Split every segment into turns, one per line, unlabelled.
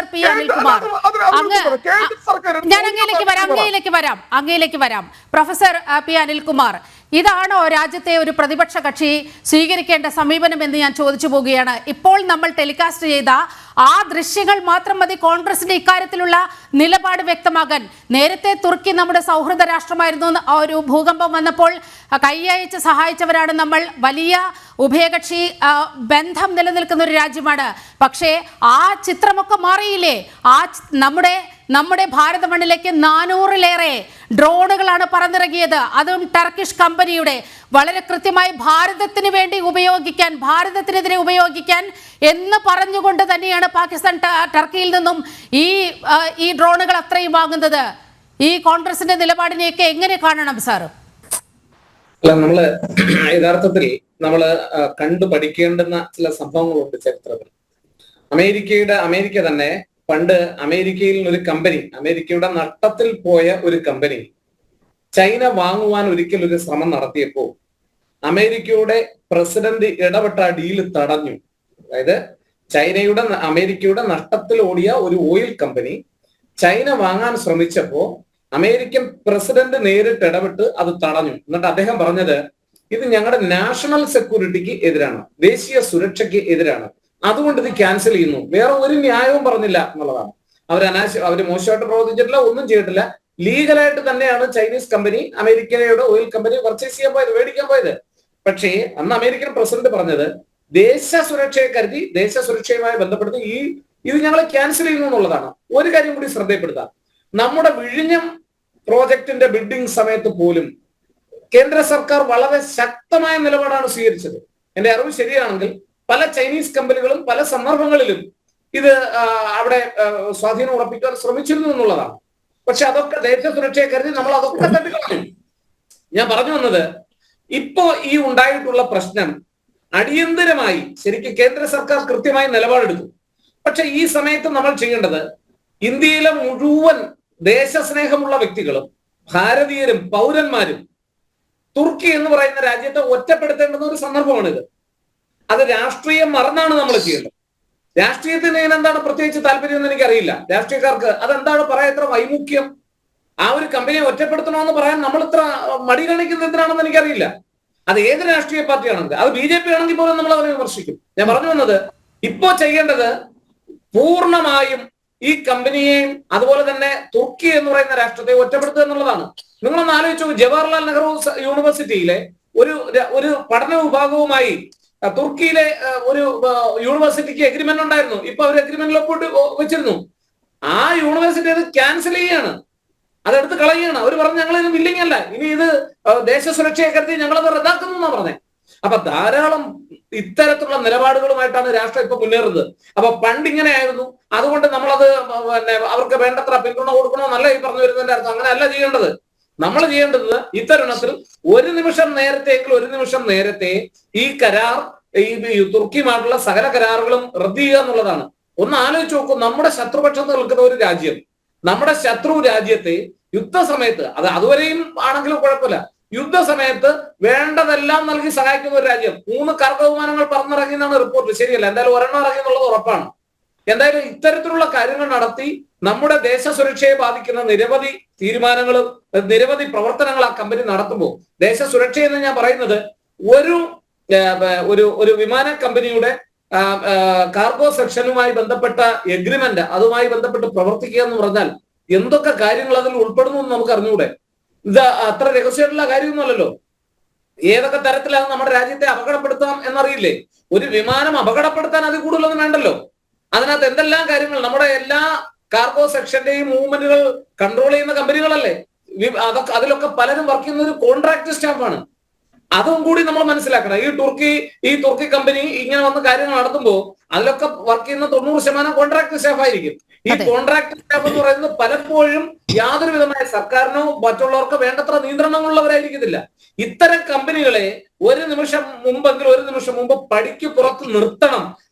Professor P Anilkumar, ഞാൻ അങ്ങയിലേക്ക് വരാം. Professor P Anilkumar, ഇതാണോ രാജ്യത്തെ ഒരു പ്രതിപക്ഷ കക്ഷി സ്വീകരിക്കേണ്ട സമീപനം എന്ന് ഞാൻ ചോദിച്ചു പോവുകയാണ്. ഇപ്പോൾ നമ്മൾ ടെലികാസ്റ്റ് ചെയ്ത ആ ദൃശ്യങ്ങൾ മാത്രം മതി കോൺഗ്രസിന്റെ ഇക്കാര്യത്തിലുള്ള നിലപാട് വ്യക്തമാകാൻ. നേരത്തെ തുർക്കി നമ്മുടെ സൗഹൃദ രാഷ്ട്രമായിരുന്നു. ഒരു ഭൂകമ്പം വന്നപ്പോൾ കൈയയച്ച് സഹായിച്ചവരാണ് നമ്മൾ. വലിയ ഉഭയകക്ഷി ബന്ധം നിലനിൽക്കുന്ന ഒരു രാജ്യമാണ്. പക്ഷേ ആ ചിത്രമൊക്കെ മാറിയില്ലേ? നമ്മുടെ ഭാരത മണ്ണിലേക്ക് 400-ലേറെ ഡ്രോണുകളാണ് പറന്നിറങ്ങിയത്. അതും ടർക്കിഷ് കമ്പനിയുടെ. വളരെ കൃത്യമായി ഭാരതത്തിന് വേണ്ടി ഉപയോഗിക്കാൻ, ഭാരതത്തിനെതിരെ ഉപയോഗിക്കാൻ എന്ന് പറഞ്ഞുകൊണ്ട് തന്നെയാണ് പാകിസ്ഥാൻ ടർക്കിയിൽ നിന്നും ഈ ഡ്രോണുകൾ അത്രയും വാങ്ങുന്നത്. ഈ കോൺഗ്രസിന്റെ നിലപാടിനെയൊക്കെ എങ്ങനെ കാണണം സാർ?
അല്ല, നമ്മള് യഥാർത്ഥത്തിൽ കണ്ടു പഠിക്കേണ്ടുന്ന ചില സംഭവങ്ങളുണ്ട് ചരിത്രത്തിൽ. അമേരിക്ക തന്നെ പണ്ട് അമേരിക്കയിൽ ഒരു കമ്പനി, അമേരിക്കയുടെ നഷ്ടത്തിൽ പോയ ഒരു കമ്പനി ചൈന വാങ്ങുവാൻ ഒരിക്കൽ ഒരു ശ്രമം നടത്തിയപ്പോൾ അമേരിക്കയുടെ പ്രസിഡന്റ് ഇടപെട്ട ആ ഡീല് തടഞ്ഞു. അതായത് അമേരിക്കയുടെ നഷ്ടത്തിൽ ഓടിയ ഒരു ഓയിൽ കമ്പനി ചൈന വാങ്ങാൻ ശ്രമിച്ചപ്പോ അമേരിക്കൻ പ്രസിഡന്റ് നേരിട്ട് ഇടപെട്ട് അത് തടഞ്ഞു. എന്നിട്ട് അദ്ദേഹം പറഞ്ഞത്, ഇത് ഞങ്ങളുടെ നാഷണൽ സെക്യൂരിറ്റിക്ക് എതിരാണ്, ദേശീയ സുരക്ഷയ്ക്ക് എതിരാണ്, അതുകൊണ്ട് ഇത് ക്യാൻസൽ ചെയ്യുന്നു. വേറെ ഒരു ന്യായവും പറഞ്ഞില്ല എന്നുള്ളതാണ്. അവര് മോശമായിട്ട് പ്രവർത്തിച്ചിട്ടില്ല, ഒന്നും ചെയ്തിട്ടില്ല. ലീഗലായിട്ട് തന്നെയാണ് ചൈനീസ് കമ്പനി അമേരിക്കയുടെ ഓയിൽ കമ്പനി പർച്ചേസ് ചെയ്യാൻ പോയത്, മേടിക്കാൻ പോയത്. പക്ഷേ അന്ന് അമേരിക്കൻ പ്രസിഡന്റ് പറഞ്ഞത് ദേശീയ സുരക്ഷയെ കരുതി, ദേശീയ സുരക്ഷയുമായി ബന്ധപ്പെടുത്തി ഇത് ഞങ്ങൾ ക്യാൻസൽ ചെയ്യുന്നു എന്നുള്ളതാണ്. ഒരു കാര്യം കൂടി ശ്രദ്ധയപ്പെടുത്താം. നമ്മുടെ വിഴിഞ്ഞം പ്രോജക്ടിന്റെ ബിൽഡിംഗ് സമയത്ത് പോലും കേന്ദ്ര സർക്കാർ വളരെ ശക്തമായ നിലപാടാണ് സ്വീകരിച്ചത്. എന്റെ അറിവ് ശരിയാണെങ്കിൽ പല ചൈനീസ് കമ്പനികളും പല സന്ദർഭങ്ങളിലും ഇത് അവിടെ സ്വാധീനം ഉറപ്പിക്കാൻ ശ്രമിച്ചിരുന്നു എന്നുള്ളതാണ്. പക്ഷെ അതൊക്കെ ദേശീയ സുരക്ഷയെ കരുതി നമ്മൾ അതൊക്കെ തട്ടിക്കളഞ്ഞു. ഞാൻ പറഞ്ഞു വന്നത്, ഇപ്പോ ഈ ഉണ്ടായിട്ടുള്ള പ്രശ്നം അടിയന്തരമായി ശരിക്കും കേന്ദ്ര സർക്കാർ കൃത്യമായി നിലപാടെടുത്തു. പക്ഷെ ഈ സമയത്ത് നമ്മൾ ചെയ്യേണ്ടത്, ഇന്ത്യയിലെ മുഴുവൻ ദേശസ്നേഹമുള്ള വ്യക്തികളും ഭാരതീയരും പൗരന്മാരും തുർക്കി എന്ന് പറയുന്ന രാജ്യത്തെ ഒറ്റപ്പെടുത്തേണ്ടുന്ന ഒരു സന്ദർഭമാണിത്. അത് രാഷ്ട്രീയം മറന്നാണ് നമ്മൾ ചെയ്യേണ്ടത്. രാഷ്ട്രീയത്തിന് എന്താണ് പ്രത്യേകിച്ച് താല്പര്യം എന്ന് എനിക്കറിയില്ല. രാഷ്ട്രീയക്കാർക്ക് അതെന്താണ് പറയാൻ ഇത്ര വൈമുഖ്യം? ആ ഒരു കമ്പനിയെ ഒറ്റപ്പെടുത്തണമെന്ന് പറയാൻ നമ്മൾ ഇത്ര മടി കാണിക്കുന്നത് എന്തിനാണെന്ന് എനിക്കറിയില്ല. അത് ഏത് രാഷ്ട്രീയ പാർട്ടിയാണെങ്കിൽ, അത് BJP ആണെങ്കിൽ പോലും നമ്മൾ അവരെ വിമർശിക്കും. ഞാൻ പറഞ്ഞു വന്നത്, ഇപ്പോ ചെയ്യേണ്ടത് പൂർണ്ണമായും ഈ കമ്പനിയെയും അതുപോലെ തന്നെ തുർക്കി എന്ന് പറയുന്ന രാഷ്ട്രത്തെ ഒറ്റപ്പെടുത്തുക എന്നുള്ളതാണ്. നിങ്ങളൊന്ന് ആലോചിച്ചു, ജവഹർലാൽ നെഹ്റു യൂണിവേഴ്സിറ്റിയിലെ ഒരു പഠന വിഭാഗവുമായി തുർക്കിയിലെ ഒരു യൂണിവേഴ്സിറ്റിക്ക് എഗ്രിമെന്റ് ഉണ്ടായിരുന്നു. ഇപ്പൊ അവർ എഗ്രിമെന്റിൽ ഒപ്പിട്ട് വെച്ചിരുന്നു. ആ യൂണിവേഴ്സിറ്റി അത് ക്യാൻസൽ ചെയ്യാണ്, അതെടുത്ത് കളയുകയാണ്. അവർ പറഞ്ഞു ഞങ്ങൾ ഇതിന് വില്ലിങ് അല്ല, ഇനി ഇത് ദേശ സുരക്ഷയെ കരുതി ഞങ്ങളത് റദ്ദാക്കുന്നു എന്നാ പറഞ്ഞത്. അപ്പൊ ധാരാളം ഇത്തരത്തിലുള്ള നിലപാടുകളുമായിട്ടാണ് രാഷ്ട്രം ഇപ്പൊ മുന്നേറുന്നത്. അപ്പൊ പണ്ടിങ്ങനെ ആയിരുന്നു, അതുകൊണ്ട് നമ്മളത് അവർക്ക് വേണ്ടത്ര പിന്തുണ കൊടുക്കണമെന്നല്ല ഈ പറഞ്ഞു വരുന്നതിന്റെ അർത്ഥം. അങ്ങനെ അല്ല ചെയ്യേണ്ടത്. നമ്മൾ ചെയ്യേണ്ടത് ഇത്തരുണത്തിൽ ഒരു നിമിഷം നേരത്തെ ഈ കരാർ, ഈ തുർക്കിയുമായിട്ടുള്ള സകല കരാറുകളും റദ്ദ് ചെയ്യുക എന്നുള്ളതാണ്. ഒന്ന് ആലോചിച്ച് നോക്കൂ, നമ്മുടെ ശത്രുപക്ഷത്ത് നിൽക്കുന്ന ഒരു രാജ്യം നമ്മുടെ ശത്രു രാജ്യത്തെ യുദ്ധസമയത്ത്, അതുവരെയും ആണെങ്കിലും കുഴപ്പമില്ല, യുദ്ധസമയത്ത് വേണ്ടതെല്ലാം നൽകി സഹായിക്കുന്ന ഒരു രാജ്യം 3 കർഗ വിമാനങ്ങൾ പറന്നിറങ്ങി എന്നാണ് റിപ്പോർട്ട്. ശരിയല്ല, എന്തായാലും ഒരെണ്ണം ഇറങ്ങി എന്നുള്ളത് ഉറപ്പാണ്. എന്തായാലും ഇത്തരത്തിലുള്ള കാര്യങ്ങൾ നടത്തി നമ്മുടെ ദേശ സുരക്ഷയെ ബാധിക്കുന്ന നിരവധി തീരുമാനങ്ങളും നിരവധി പ്രവർത്തനങ്ങൾ ആ കമ്പനി നടത്തുമ്പോൾ, ദേശ സുരക്ഷ എന്ന് ഞാൻ പറയുന്നത് ഒരു വിമാന കമ്പനിയുടെ കാർഗോ സെക്ഷനുമായി ബന്ധപ്പെട്ട എഗ്രിമെന്റ്, അതുമായി ബന്ധപ്പെട്ട് പ്രവർത്തിക്കുക എന്ന് പറഞ്ഞാൽ എന്തൊക്കെ കാര്യങ്ങൾ അതിൽ ഉൾപ്പെടുന്നു എന്ന് നമുക്ക് അറിഞ്ഞൂടെ? ഇത് അത്ര രഹസ്യമായിട്ടുള്ള കാര്യമൊന്നുമല്ലല്ലോ. ഏതൊക്കെ തരത്തിലാണ് നമ്മുടെ രാജ്യത്തെ അപകടപ്പെടുത്താം എന്നറിയില്ലേ? ഒരു വിമാനം അപകടപ്പെടുത്താൻ അതിൽ കൂടുതലൊന്നും വേണ്ടല്ലോ. അതിനകത്ത് എന്തെല്ലാം കാര്യങ്ങൾ, നമ്മുടെ എല്ലാ കാർഗോ സെക്ഷന്റെയും മൂവ്മെന്റുകൾ കൺട്രോൾ ചെയ്യുന്ന കമ്പനികളല്ലേ അതിലൊക്കെ പലരും വർക്ക് ചെയ്യുന്ന ഒരു കോൺട്രാക്ട് സ്റ്റാഫാണ്. അതും കൂടി നമ്മൾ മനസ്സിലാക്കണം. ഈ തുർക്കി കമ്പനി ഇങ്ങനെ വന്ന് കാര്യങ്ങൾ നടത്തുമ്പോൾ അതിലൊക്കെ വർക്ക് ചെയ്യുന്ന 90% കോൺട്രാക്ട് സ്റ്റാഫ് ആയിരിക്കും. ഈ കോൺട്രാക്ട് സ്റ്റാഫ് എന്ന് പറയുന്നത് പലപ്പോഴും യാതൊരു വിധമായ സർക്കാരിനോ മറ്റുള്ളവർക്കോ വേണ്ടത്ര നിയന്ത്രണങ്ങളുള്ളവരായിരിക്കത്തില്ല. ഇത്തരം കമ്പനികളെ ഒരു നിമിഷം മുമ്പ് പടിക്ക് പുറത്ത് നിർത്തണം.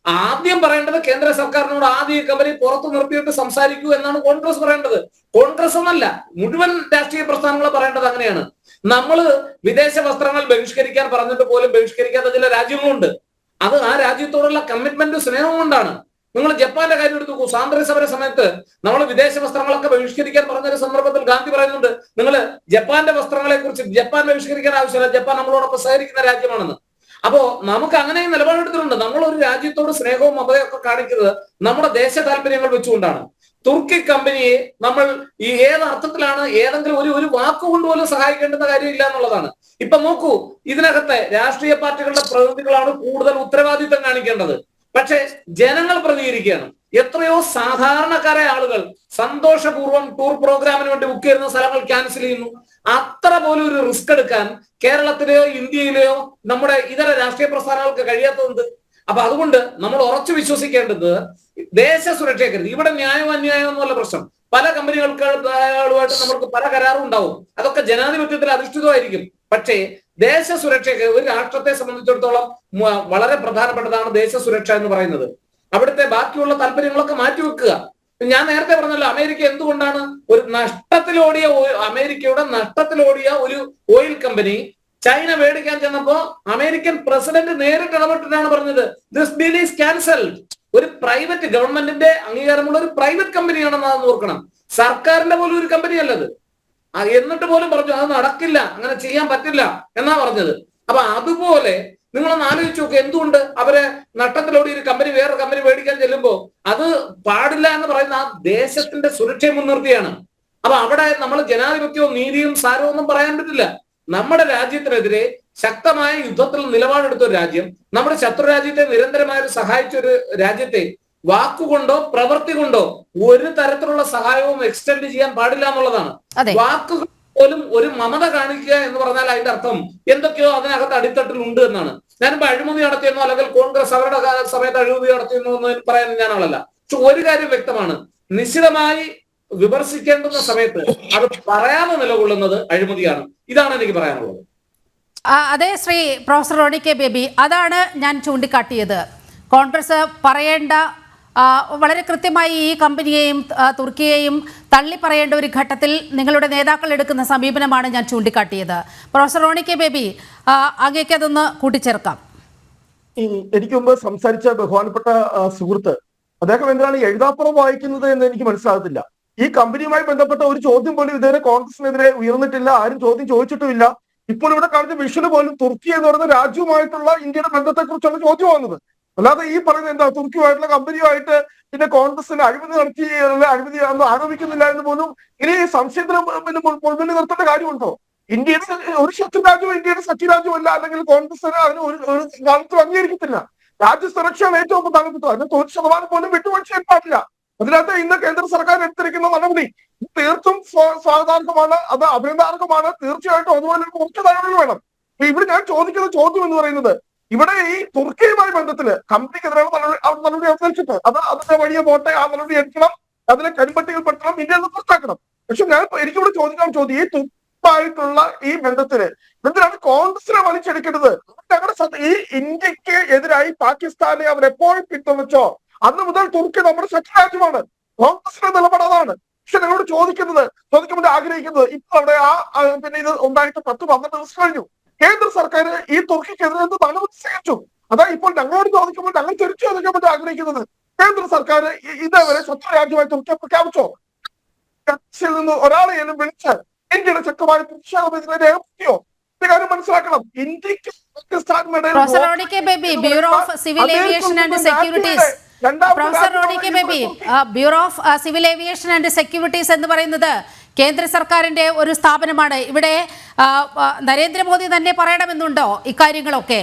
ആദ്യം പറയേണ്ടത് കേന്ദ്ര സർക്കാരിനോട് ആദ്യം ഈ കമ്പനി പുറത്ത് നിർത്തിയിട്ട് സംസാരിക്കൂ എന്നാണ് കോൺഗ്രസ് പറയേണ്ടത്. കോൺഗ്രസ് എന്നല്ല, മുഴുവൻ രാഷ്ട്രീയ പ്രസ്ഥാനങ്ങൾ പറയേണ്ടത് അങ്ങനെയാണ്. നമ്മൾ വിദേശ വസ്ത്രങ്ങൾ ബഹിഷ്കരിക്കാൻ പറഞ്ഞിട്ട് പോലും ബഹിഷ്കരിക്കാത്ത ചില രാജ്യങ്ങളുണ്ട്. അത് ആ രാജ്യത്തോടുള്ള കമ്മിറ്റ്മെന്റ് സ്നേഹം കൊണ്ടാണ്. നിങ്ങൾ ജപ്പാന്റെ കാര്യം എടുത്തു നോക്കൂ. സ്വാതന്ത്ര്യ സമര സമയത്ത് നമ്മൾ വിദേശ വസ്ത്രങ്ങളൊക്കെ ബഹിഷ്കരിക്കാൻ പറഞ്ഞൊരു സന്ദർഭത്തിൽ ഗാന്ധി പറയുന്നുണ്ട്, നിങ്ങൾ ജപ്പാന്റെ വസ്ത്രങ്ങളെ കുറിച്ച് ജപ്പാൻ ബഹിഷ്കരിക്കാൻ ആവശ്യമില്ല, ജപ്പാൻ നമ്മളോടൊപ്പം സഹകരിക്കുന്ന രാജ്യമാണെന്ന്. അപ്പോ നമുക്ക് അങ്ങനെയും നിലപാടെടുത്തിട്ടുണ്ട്. നമ്മൾ ഒരു രാജ്യത്തോട് സ്നേഹവും മമതയും ഒക്കെ കാണിക്കുന്നത് നമ്മുടെ ദേശ താല്പര്യങ്ങൾ വെച്ചുകൊണ്ടാണ്. തുർക്കി കമ്പനിയെ നമ്മൾ ഈ ഏത് അർത്ഥത്തിലാണ് ഏതെങ്കിലും ഒരു വാക്കുകൊണ്ട് പോലും സഹായിക്കേണ്ടുന്ന കാര്യമില്ല എന്നുള്ളതാണ്. ഇപ്പൊ നോക്കൂ, ഇതിനകത്തെ രാഷ്ട്രീയ പാർട്ടികളുടെ പ്രതിനിധികളാണ് കൂടുതൽ ഉത്തരവാദിത്തം കാണിക്കേണ്ടത്. പക്ഷെ ജനങ്ങൾ പ്രതികരിക്കുകയാണ്. എത്രയോ സാധാരണക്കാരായ ആളുകൾ സന്തോഷപൂർവ്വം ടൂർ പ്രോഗ്രാമിന് വേണ്ടി ബുക്ക് ചെയ്യുന്ന സ്ഥലങ്ങൾ ക്യാൻസൽ ചെയ്യുന്നു. അത്ര പോലും ഒരു റിസ്ക് എടുക്കാൻ കേരളത്തിലെയോ ഇന്ത്യയിലെയോ നമ്മുടെ ഇതര രാഷ്ട്രീയ പ്രസ്ഥാനങ്ങൾക്ക് കഴിയാത്തതുണ്ട്. അപ്പൊ അതുകൊണ്ട് നമ്മൾ ഉറച്ചു വിശ്വസിക്കേണ്ടത് ദേശ സുരക്ഷയെ കരുതി. ഇവിടെ ന്യായവും അന്യായവും എന്നുള്ള പ്രശ്നം പല കമ്പനികൾക്കുമായിട്ട് നമുക്ക് പല കരാറും ഉണ്ടാവും. അതൊക്കെ ജനാധിപത്യത്തിൽ അധിഷ്ഠിതമായിരിക്കും. പക്ഷേ ദേശ സുരക്ഷയ്ക്ക് ഒരു രാഷ്ട്രത്തെ സംബന്ധിച്ചിടത്തോളം വളരെ പ്രധാനപ്പെട്ടതാണ് ദേശ സുരക്ഷ എന്ന് പറയുന്നത്. അവിടുത്തെ ബാക്കിയുള്ള താല്പര്യങ്ങളൊക്കെ മാറ്റിവെക്കുക. ഞാൻ നേരത്തെ പറഞ്ഞല്ലോ, അമേരിക്ക എന്തുകൊണ്ടാണ് ഒരു അമേരിക്കയുടെ നഷ്ടത്തിലോടിയ ഒരു ഓയിൽ കമ്പനി ചൈന മേടിക്കാൻ ചെന്നപ്പോ അമേരിക്കൻ പ്രസിഡന്റ് നേരിട്ട് ഇടപെട്ടിട്ടാണ് പറഞ്ഞത് ദിസ് ഡീൽ ഈസ് ക്യാൻസൽഡ്. ഒരു പ്രൈവറ്റ് ഗവൺമെന്റിന്റെ അംഗീകാരമുള്ള ഒരു പ്രൈവറ്റ് കമ്പനിയാണെന്ന് അതെന്ന് ഓർക്കണം. സർക്കാരിന്റെ പോലും ഒരു കമ്പനി അല്ലത്. എന്നിട്ട് പോലും പറഞ്ഞു അത് നടക്കില്ല, അങ്ങനെ ചെയ്യാൻ പറ്റില്ല എന്നാ പറഞ്ഞത്. അപ്പൊ അതുപോലെ നിങ്ങളൊന്ന് ആലോചിച്ച് നോക്കുക, എന്തുകൊണ്ട് അവരെ നട്ടത്തിലോടി ഒരു കമ്പനി വേറെ കമ്പനി മേടിക്കാൻ ചെല്ലുമ്പോ അത് പാടില്ല എന്ന് പറയുന്ന ആ ദേശത്തിന്റെ സുരക്ഷയെ മുൻനിർത്തിയാണ്. അപ്പൊ അവിടെ നമ്മൾ ജനാധിപത്യവും നീതിയും സാരവും ഒന്നും പറയാൻ പറ്റില്ല. നമ്മുടെ രാജ്യത്തിനെതിരെ ശക്തമായ യുദ്ധത്തിൽ നിലപാടെടുത്ത ഒരു രാജ്യം, നമ്മുടെ ശത്രു രാജ്യത്തെ നിരന്തരമായി സഹായിച്ച ഒരു രാജ്യത്തെ വാക്കുകൊണ്ടോ പ്രവൃത്തി കൊണ്ടോ ഒരു തരത്തിലുള്ള സഹായവും എക്സ്റ്റെൻഡ് ചെയ്യാൻ പാടില്ല എന്നുള്ളതാണ്. വാക്കുകൾ പോലും ഒരു മമത കാണിക്കുക എന്ന് പറഞ്ഞാൽ അതിന്റെ അർത്ഥം എന്തൊക്കെയോ അതിനകത്ത് അടിത്തട്ടിൽ ഉണ്ട് എന്നാണ്. ഞാനിപ്പോ അഴിമതി നടത്തിയെന്നോ അല്ലെങ്കിൽ കോൺഗ്രസ് അവരുടെ സമയത്ത് അഴിമതി നടത്തിയെന്നോ എന്ന് പറയാൻ ഞാനാളല്ല. പക്ഷെ ഒരു കാര്യം വ്യക്തമാണ്, നിശ്ചിതമായി വിമർശിക്കേണ്ടുന്ന സമയത്ത് അത് പറയാതെ നിലകൊള്ളുന്നത് അഴിമതിയാണ്. ഇതാണ് എനിക്ക് പറയാനുള്ളത്.
അതെ, ശ്രീ പ്രൊഫസർ റോണി കെ ബേബി, അതാണ് ഞാൻ ചൂണ്ടിക്കാട്ടിയത്. കോൺഗ്രസ് പറയേണ്ട വളരെ കൃത്യമായി ഈ കമ്പനിയെയും തുർക്കിയെയും തള്ളി പറയേണ്ട ഒരു ഘട്ടത്തിൽ നിങ്ങളുടെ നേതാക്കൾ എടുക്കുന്ന സമീപനമാണ് ഞാൻ ചൂണ്ടിക്കാട്ടിയത്. പ്രൊഫസർ റോണി കെ ബേബി, അങ്ങേക്ക് അതൊന്ന് കൂട്ടിച്ചേർക്കാം.
എനിക്ക് മുമ്പ് സംസാരിച്ച ബഹുമാനപ്പെട്ട സുഹൃത്ത് അദ്ദേഹം എന്താണ് എഴുതാപ്പുറം വായിക്കുന്നത് എന്ന് എനിക്ക് മനസ്സിലാകത്തില്ല. ഈ കമ്പനിയുമായി ബന്ധപ്പെട്ട ഒരു ചോദ്യം പോലും ഇതുവരെ കോൺഗ്രസിനെതിരെ ഉയർന്നിട്ടില്ല, ആരും ചോദ്യം ചോദിച്ചിട്ടുമില്ല. ഇപ്പോൾ ഇവിടെ കാണിച്ച വിഷന് പോലും തുർക്കി എന്ന് പറയുന്ന രാജ്യവുമായിട്ടുള്ള ഇന്ത്യയുടെ ബന്ധത്തെ കുറിച്ചുള്ള ചോദ്യം വന്നത്. അല്ലാതെ ഈ പറയുന്നത് എന്താ തുർക്കിയുമായിട്ടുള്ള കമ്പനിയുമായിട്ട് പിന്നെ കോൺഗ്രസിന് അഴിമതി നടത്തി അഴിമതി ആരോപിക്കുന്നില്ല എന്ന് പോലും ഇനി സംശയത്തിന് മുൻപിൽ നിർത്തേണ്ട കാര്യമുണ്ടോ? ഇന്ത്യയുടെ ഒരു ശത്രു രാജ്യവും ഇന്ത്യയുടെ സഖ്യരാജ്യമല്ല, അല്ലെങ്കിൽ കോൺഗ്രസ് അതിന് ഒരു കാലത്തും അംഗീകരിക്കത്തില്ല. രാജ്യസുരക്ഷയാണ് ഏറ്റവും പ്രധാനപ്പെട്ടത്. അതിന് 100% പോലും വിട്ടുവീഴ്ച പാടില്ല. അതിനകത്ത് ഇന്ന് കേന്ദ്ര സർക്കാർ എടുത്തിരിക്കുന്ന നടപടി തീർത്തും സ്വാഗതാർഹമാണ്, അത് അഭിനന്ദാർഹമാണ്. തീർച്ചയായിട്ടും അതുപോലെ കുറച്ച് നടപടി വേണം. ഇവിടെ ഞാൻ ചോദിക്കുന്ന ചോദ്യം എന്ന് പറയുന്നത്, ഇവിടെ ഈ തുർക്കിയുമായി ബന്ധത്തില് കമ്പനിക്കെതിരെയുള്ള നടപടി അവതരിച്ചിട്ട് അതിന്റെ വഴിയെ പോട്ടെ, ആ നടപടി എടുക്കണം, അതിനെ കരിമ്പട്ടികൾ പെടുത്തണം, ഇന്ത്യയിൽ നിന്ന് പുറത്താക്കണം. പക്ഷെ എനിക്കിവിടെ ചോദിക്കാൻ ചോദ്യം, ഈ തുർക്കിയുമായിട്ടുള്ള ഈ ബന്ധത്തില് എന്തിനാണ് കോൺഗ്രസിനെ വലിച്ചെടുക്കേണ്ടത്? ഈ ഇന്ത്യക്ക് എതിരായി പാകിസ്ഥാനെ അവർ എപ്പോഴും പിന്തുണച്ചോ അന്ന് മുതൽ തുർക്കി നമ്മുടെ ശത്രുരാജ്യമാണ്. കോൺഗ്രസിന്റെ നിലപാട് അതാണ്. പക്ഷെ ഞങ്ങളോട് ചോദിക്കുമ്പോൾ ആഗ്രഹിക്കുന്നത്, ഇപ്പൊ അവിടെ പിന്നെ ഇത് ഉണ്ടായിട്ട് 10-12 ദിവസം കഴിഞ്ഞു. കേന്ദ്ര സർക്കാർ ഈ തുർക്കിക്കെതിരെ എന്ത് നടപടി സ്വീകരിച്ചു? അതാ ഇപ്പോൾ ഞങ്ങളോട് ചോദിക്കുമ്പോൾ ഞങ്ങൾ തിരിച്ചു ചോദിക്കാൻ പറ്റി ആഗ്രഹിക്കുന്നത്, കേന്ദ്ര സർക്കാർ ഇതേവരെ ശത്രു രാജ്യമായി തുർക്കിയെ പ്രഖ്യാപിച്ചോ? കച്ചിൽ നിന്ന് ഒരാളെയും വിളിച്ച് ഇന്ത്യയുടെ ശക്തമായ പ്രതിഷേധം ഇതിനെ രേഖപ്പെടുത്തിയോ? കാര്യം മനസ്സിലാക്കണം. ഇന്ത്യക്ക് പാകിസ്ഥാനുമിടയിൽ
bureau of civil aviation and securities എന്ന് പറയുന്നത് കേന്ദ്ര സർക്കാരിന്റെ ഒരു സ്ഥാപനമാണ്. ഇവിടെ നരേന്ദ്രമോദി തന്നെ പറയണമെന്നുണ്ടോ ഇക്കാര്യങ്ങളൊക്കെ?